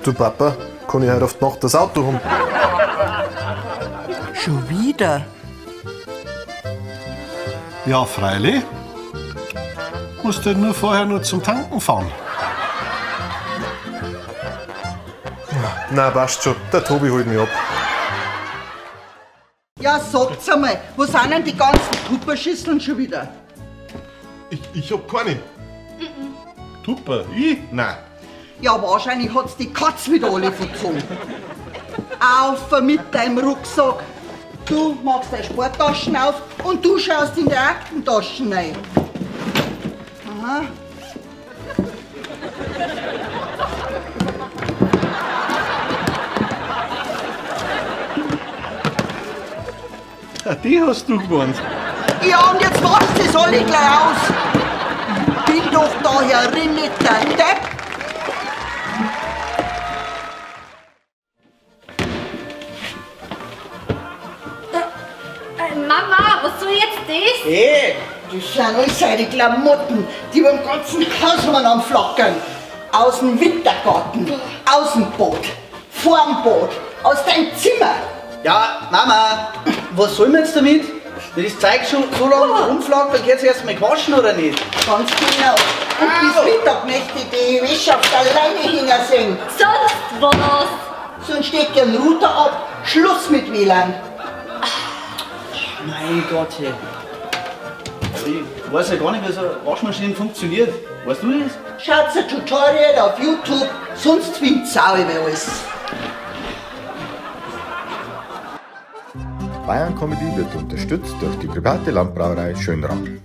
Du Papa, kann ich heute auf die Nacht das Auto haben? Schon wieder? Ja, freilich. Musst halt nur vorher nur zum Tanken fahren. Nein, passt schon. Der Tobi holt mich ab. Ja, sagt's einmal, wo sind denn die ganzen Tupperschüsseln schon wieder? Ich hab keine. Tupper? Ich? Nein. Ja, wahrscheinlich hat's die Katz wieder alle verzogen. Auf mit deinem Rucksack. Du machst deine Sporttaschen auf und du schaust in die Aktentaschen rein. Aha. Ja, die hast du gewonnen. Ja, und jetzt wascht das alle gleich aus. Bin doch da herin nicht dein Depp. Mama, was soll jetzt das? Hey, das sind alles seine Klamotten, die beim ganzen Haus am Flackern. Aus dem Wintergarten, aus dem Boot, vorm Boot, aus deinem Zimmer. Ja, Mama, was soll man jetzt damit? Wenn das Zeug schon so lange rumflagt, dann geht's erst mal waschen, oder nicht? Ganz genau. Und bis Mittag möchte ich die Wäsche auf der Leine hängen sehen. Sonst was? Sonst steht der Router ab. Schluss mit WLAN. Mein Gott, hey. Ich weiß ja gar nicht, wie so eine Waschmaschine funktioniert. Weißt du das? Schaut ein Tutorial auf YouTube, sonst zwingt's auch über alles. Bayern Comedy wird unterstützt durch die private Landbrauerei Schönramm.